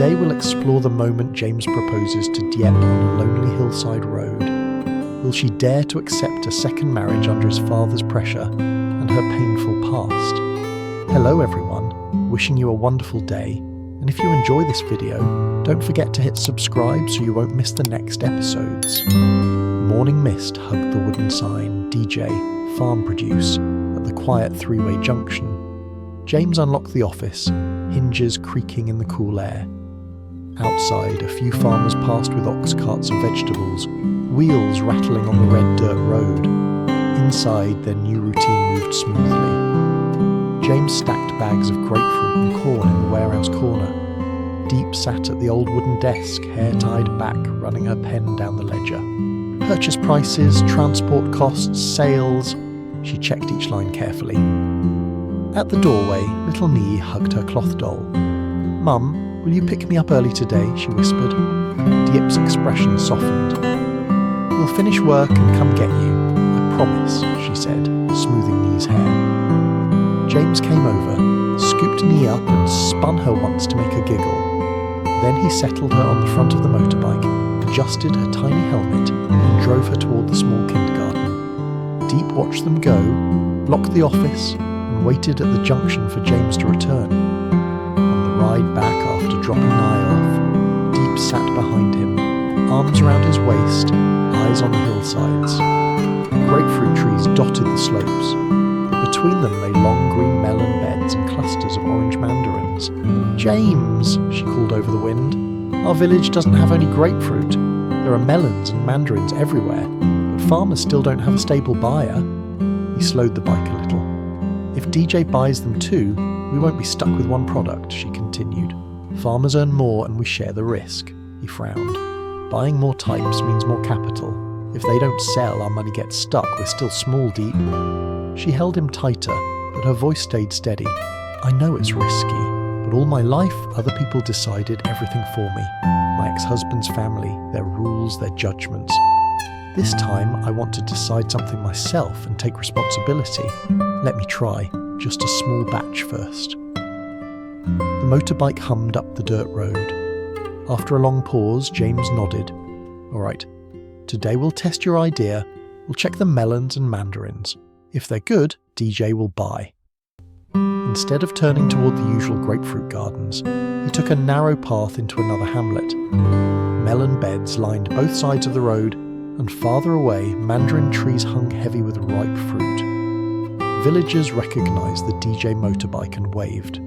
Today we'll explore the moment James proposes to Diep on a lonely hillside road. Will she dare to accept a second marriage under his father's pressure and her painful past? Hello everyone, wishing you a wonderful day, and if you enjoy this video, don't forget to hit subscribe so you won't miss the next episodes. Morning mist hugged the wooden sign, DJ, farm produce, at the quiet three-way junction. James unlocked the office, hinges creaking in the cool air. Outside, a few farmers passed with ox carts of vegetables, wheels rattling on the red dirt road. Inside, their new routine moved smoothly. James stacked bags of grapefruit and corn in the warehouse corner. Diep sat at the old wooden desk, hair tied back, running her pen down the ledger. Purchase prices, transport costs, sales. She checked each line carefully. At the doorway, little Nee hugged her cloth doll. "Mum, will you pick me up early today?" she whispered. Diep's expression softened. "We'll finish work and come get you. I promise," she said, smoothing Nee's hair. James came over, scooped Nee up and spun her once to make her giggle. Then he settled her on the front of the motorbike, adjusted her tiny helmet, and drove her toward the small kindergarten. Diep watched them go, locked the office, and waited at the junction for James to return. On the ride back after dropping Nye off, Diep sat behind him, arms around his waist, eyes on the hillsides. Grapefruit trees dotted the slopes. Between them lay long green melon beds and clusters of orange mandarins. "James," she called over the wind, "our village doesn't have only grapefruit. There are melons and mandarins everywhere, but farmers still don't have a stable buyer." He slowed the bike a little. "If DJ buys them too, we won't be stuck with one product," she continued. "Farmers earn more and we share the risk." He frowned. "Buying more types means more capital. If they don't sell, our money gets stuck. We're still small, Diep." She held him tighter, but her voice stayed steady. "I know it's risky, but all my life other people decided everything for me. My ex-husband's family, their rules, their judgments. This time I want to decide something myself and take responsibility. Let me try, just a small batch first." The motorbike hummed up the dirt road. After a long pause, James nodded. "All right, today we'll test your idea. We'll check the melons and mandarins. If they're good, DJ will buy." Instead of turning toward the usual grapefruit gardens, he took a narrow path into another hamlet. Melon beds lined both sides of the road, and farther away, mandarin trees hung heavy with ripe fruit. Villagers recognized the DJ motorbike and waved.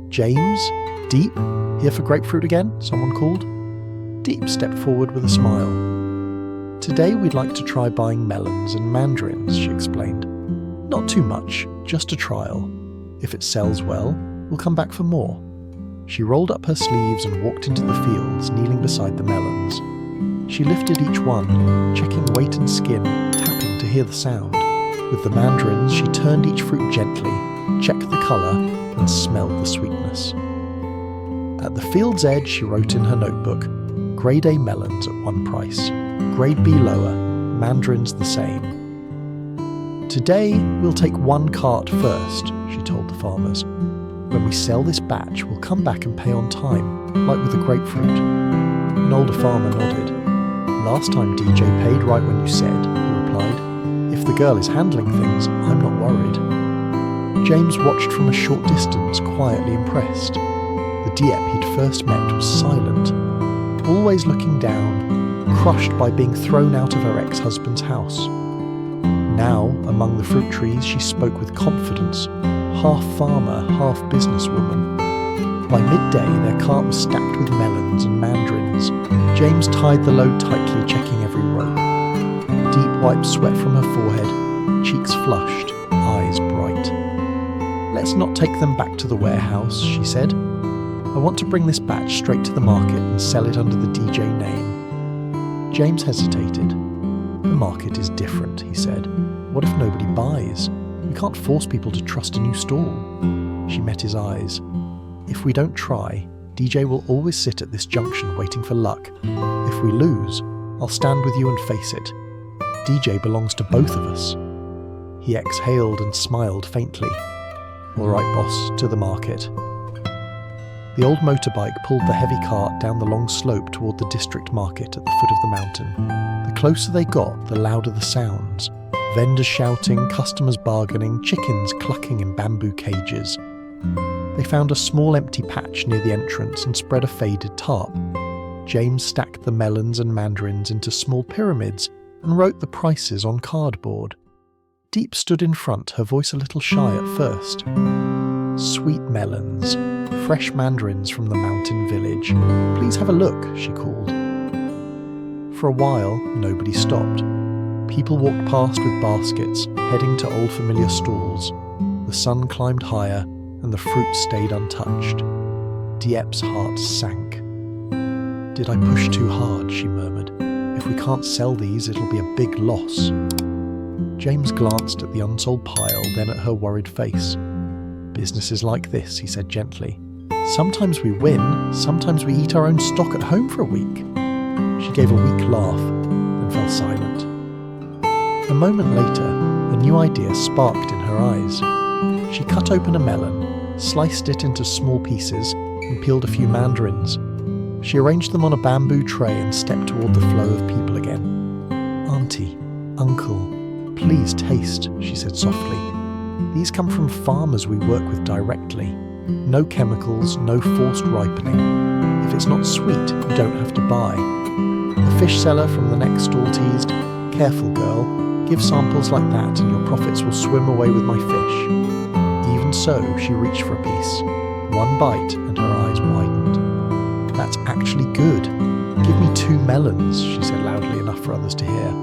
"James? Diep? Here for grapefruit again?" someone called. Diep stepped forward with a smile. "Today we'd like to try buying melons and mandarins," she explained. "Not too much, just a trial. If it sells well, we'll come back for more." She rolled up her sleeves and walked into the fields, kneeling beside the melons. She lifted each one, checking weight and skin, tapping to hear the sound. With the mandarins, she turned each fruit gently, checked the colour, and smelled the sweetness. At the field's edge, she wrote in her notebook, "Grade A melons at one price, Grade B lower, mandarins the same." "Today, we'll take one cart first," she told the farmers. "When we sell this batch, we'll come back and pay on time, like with the grapefruit." An older farmer nodded. "Last time DJ paid right when you said," he replied. "If the girl is handling things, I'm not worried." James watched from a short distance, quietly impressed. The Diep he'd first met was silent, always looking down, crushed by being thrown out of her ex-husband's house. Now, among the fruit trees, she spoke with confidence, half farmer, half businesswoman. By midday, their cart was stacked with melons and mandarins. James tied the load tightly, checking every rope. Diep wiped sweat from her forehead, cheeks flushed, eyes bright. "Let's not take them back to the warehouse," she said. "I want to bring this batch straight to the market and sell it under the DJ name." James hesitated. "The market is different," he said. "What if nobody buys? We can't force people to trust a new stall." She met his eyes. "If we don't try, DJ will always sit at this junction waiting for luck. If we lose, I'll stand with you and face it. DJ belongs to both of us." He exhaled and smiled faintly. "All right, boss, to the market." The old motorbike pulled the heavy cart down the long slope toward the district market at the foot of the mountain. The closer they got, the louder the sounds. Vendors shouting, customers bargaining, chickens clucking in bamboo cages. They found a small empty patch near the entrance and spread a faded tarp. James stacked the melons and mandarins into small pyramids and wrote the prices on cardboard. Diep stood in front, her voice a little shy at first. "Sweet melons, fresh mandarins from the mountain village. Please have a look," she called. For a while, nobody stopped. People walked past with baskets, heading to old familiar stalls. The sun climbed higher, and the fruit stayed untouched. Diep's heart sank. "Did I push too hard?" she murmured. "If we can't sell these, it'll be a big loss." James glanced at the unsold pile, then at her worried face. "Business is like this," he said gently. "Sometimes we win, sometimes we eat our own stock at home for a week." She gave a weak laugh, then fell silent. A moment later, a new idea sparked in her eyes. She cut open a melon, sliced it into small pieces, and peeled a few mandarins. She arranged them on a bamboo tray and stepped toward the flow of people again. "Auntie, uncle, please taste," she said softly. "These come from farmers we work with directly. No chemicals, no forced ripening. If it's not sweet, you don't have to buy." The fish seller from the next stall teased, "Careful, girl. Give samples like that and your profits will swim away with my fish." Even so, she reached for a piece. One bite and her eyes widened. "That's actually good. Give me 2 melons," she said loudly enough for others to hear.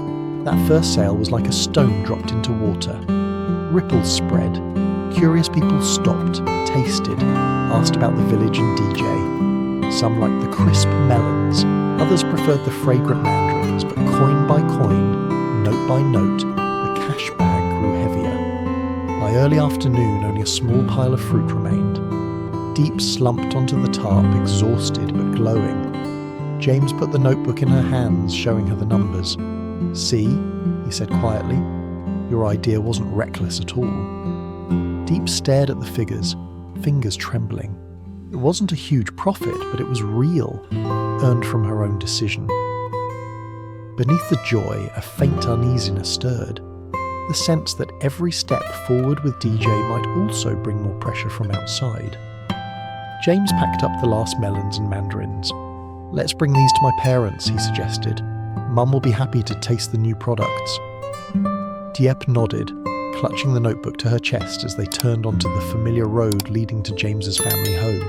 That first sale was like a stone dropped into water. Ripples spread. Curious people stopped, tasted, asked about the village and DJ. Some liked the crisp melons, others preferred the fragrant mandarins, but coin by coin, note by note, the cash bag grew heavier. By early afternoon, only a small pile of fruit remained. Diep slumped onto the tarp, exhausted but glowing. James put the notebook in her hands, showing her the numbers. "See," he said quietly, "your idea wasn't reckless at all." Diep stared at the figures, fingers trembling. It wasn't a huge profit, but it was real, earned from her own decision. Beneath the joy, a faint uneasiness stirred. The sense that every step forward with DJ might also bring more pressure from outside. James packed up the last melons and mandarins. "Let's bring these to my parents," he suggested. "Mum will be happy to taste the new products." Diep nodded, clutching the notebook to her chest as they turned onto the familiar road leading to James's family home.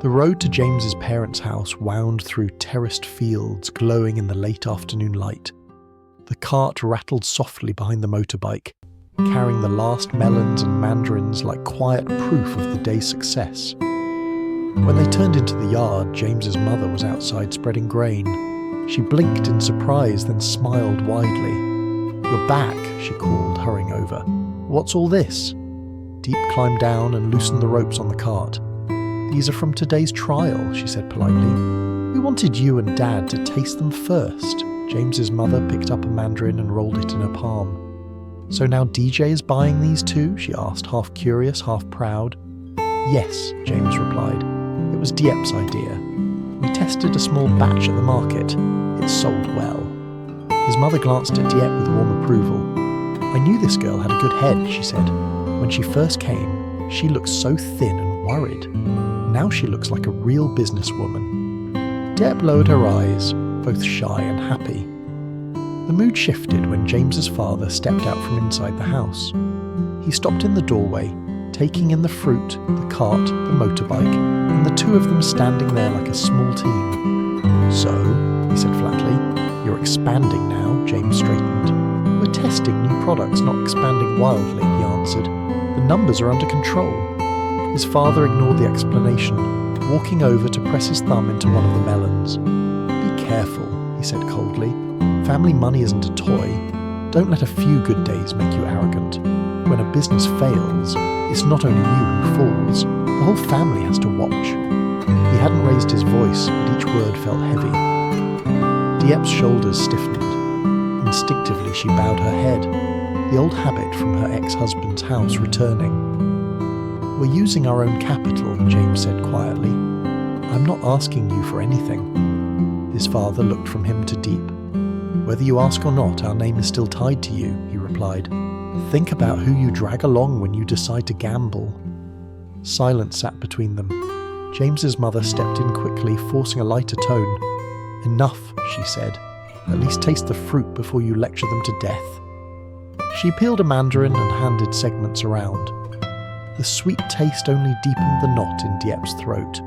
The road to James's parents' house wound through terraced fields glowing in the late afternoon light. The cart rattled softly behind the motorbike, carrying the last melons and mandarins like quiet proof of the day's success. When they turned into the yard, James's mother was outside spreading grain. She blinked in surprise, then smiled widely. "You're back," she called, hurrying over. "What's all this?" Diep climbed down and loosened the ropes on the cart. "These are from today's trial," she said politely. "We wanted you and Dad to taste them first." James's mother picked up a mandarin and rolled it in her palm. "So now DJ is buying these too?" she asked, half curious, half proud. "Yes," James replied. "It was Diep's idea. We tested a small batch at the market. It sold well." His mother glanced at Diep with warm approval. "I knew this girl had a good head," she said. "When she first came, she looked so thin and worried. Now she looks like a real businesswoman." Diep lowered her eyes, both shy and happy. The mood shifted when James's father stepped out from inside the house. He stopped in the doorway, taking in the fruit, the cart, the motorbike, and the two of them standing there like a small team. "So," he said flatly, "you're expanding now," James straightened. "We're testing new products, not expanding wildly," he answered. "The numbers are under control." His father ignored the explanation, walking over to press his thumb into one of the melons. "Be careful," he said coldly. "Family money isn't a toy. Don't let a few good days make you arrogant. When a business fails, it's not only you who falls. The whole family has to watch." He hadn't raised his voice, but each word felt heavy. Diep's shoulders stiffened. Instinctively, she bowed her head, the old habit from her ex-husband's house returning. We're using our own capital, James said quietly. I'm not asking you for anything. His father looked from him to Diep. Whether you ask or not, our name is still tied to you, he replied. Think about who you drag along when you decide to gamble. Silence sat between them. James's mother stepped in quickly, forcing a lighter tone. Enough, she said. At least taste the fruit before you lecture them to death. She peeled a mandarin and handed segments around. The sweet taste only deepened the knot in Diep's throat.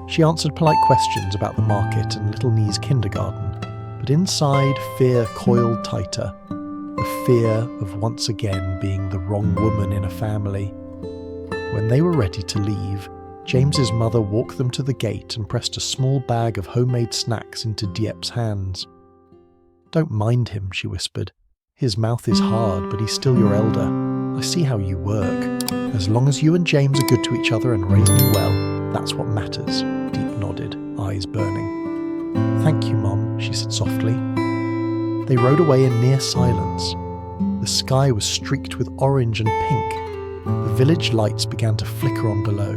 She answered polite questions about the market and little Nie's kindergarten, but inside fear coiled tighter, the fear of once again being the wrong woman in a family. When they were ready to leave, James's mother walked them to the gate and pressed a small bag of homemade snacks into Diep's hands. Don't mind him, she whispered. His mouth is hard, but he's still your elder. I see how you work. As long as you and James are good to each other and raise me well, that's what matters, Diep nodded, eyes burning. Thank you, Mom, she said softly. They rode away in near silence. The sky was streaked with orange and pink. The village lights began to flicker on below.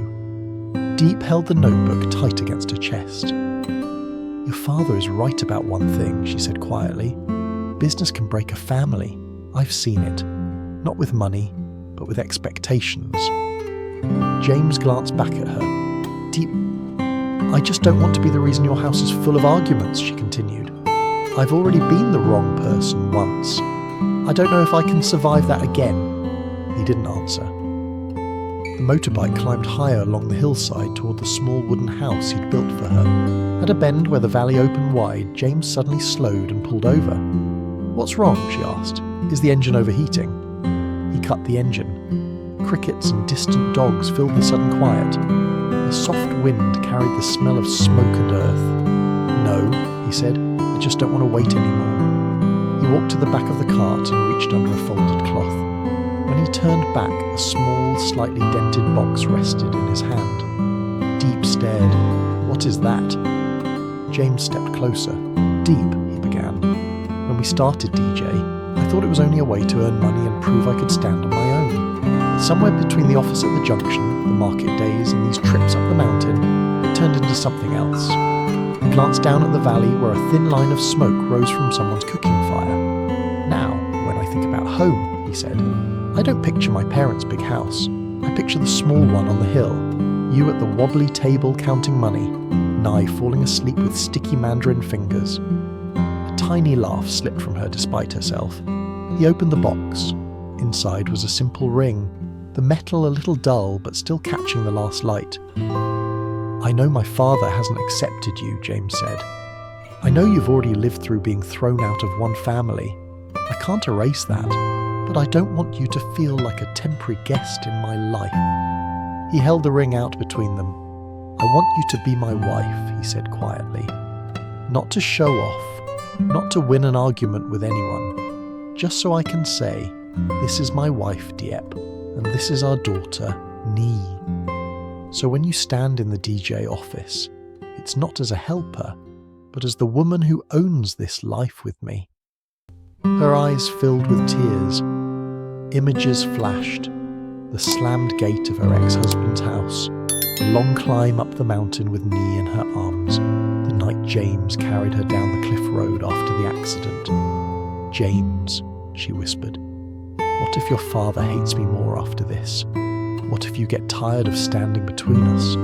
Diep held the notebook tight against her chest. Your father is right about one thing, she said quietly. Business can break a family. I've seen it. Not with money, but with expectations. James glanced back at her. Diep, I just don't want to be the reason your house is full of arguments, she continued. I've already been the wrong person once. I don't know if I can survive that again. He didn't answer. The motorbike climbed higher along the hillside toward the small wooden house he'd built for her. At a bend where the valley opened wide, James suddenly slowed and pulled over. What's wrong? She asked. Is the engine overheating? He cut the engine. Crickets and distant dogs filled the sudden quiet. A soft wind carried the smell of smoke and earth. No, he said, I just don't want to wait anymore. He walked to the back of the cart and reached under a folded cloth. When he turned back, a small, slightly dented box rested in his hand. Diep stared. What is that? James stepped closer. Diep, he began. When we started DJ, I thought it was only a way to earn money and prove I could stand on my own. But somewhere between the office at the junction, the market days, and these trips up the mountain, it turned into something else. He glanced down at the valley where a thin line of smoke rose from someone's cooking fire. Now, when I think about home, he said, I don't picture my parents' big house. I picture the small one on the hill. You at the wobbly table counting money, Nye falling asleep with sticky mandarin fingers. A tiny laugh slipped from her despite herself. He opened the box. Inside was a simple ring, the metal a little dull but still catching the last light. I know my father hasn't accepted you, James said. I know you've already lived through being thrown out of one family. I can't erase that, but I don't want you to feel like a temporary guest in my life. He held the ring out between them. I want you to be my wife, he said quietly. Not to show off, not to win an argument with anyone, just so I can say, this is my wife, Diep, and this is our daughter, Nie. So when you stand in the DJ office, it's not as a helper, but as the woman who owns this life with me. Her eyes filled with tears. Images flashed. The slammed gate of her ex-husband's house, the long climb up the mountain with Nie in her arms, the night James carried her down the cliff road after the accident. James, she whispered, what if your father hates me more after this? What if you get tired of standing between us?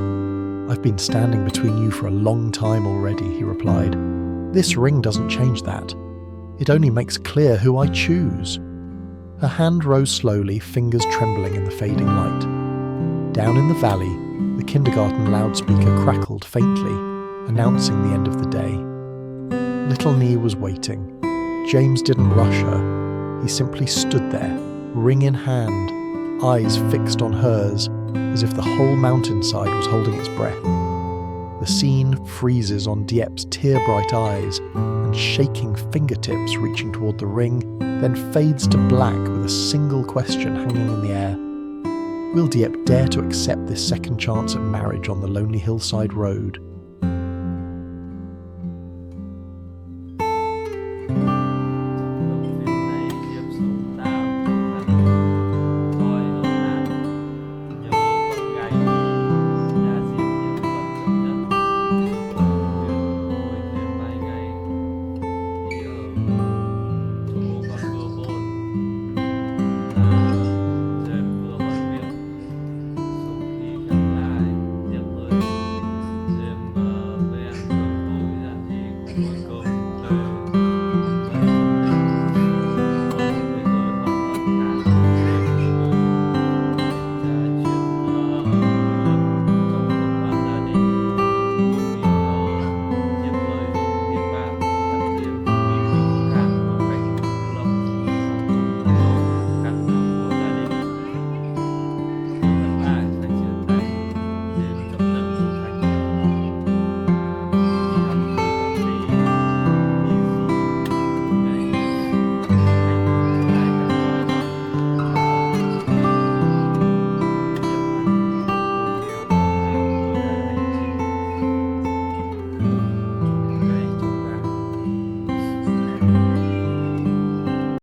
I've been standing between you for a long time already, he replied. This ring doesn't change that. It only makes clear who I choose. Her hand rose slowly, fingers trembling in the fading light. Down in the valley, the kindergarten loudspeaker crackled faintly, announcing the end of the day. Little Nie was waiting. James didn't rush her. He simply stood there, ring in hand, eyes fixed on hers, as if the whole mountainside was holding its breath. The scene freezes on Diep's tear-bright eyes and shaking fingertips reaching toward the ring, then fades to black with a single question hanging in the air. Will Diep dare to accept this second chance at marriage on the lonely hillside road?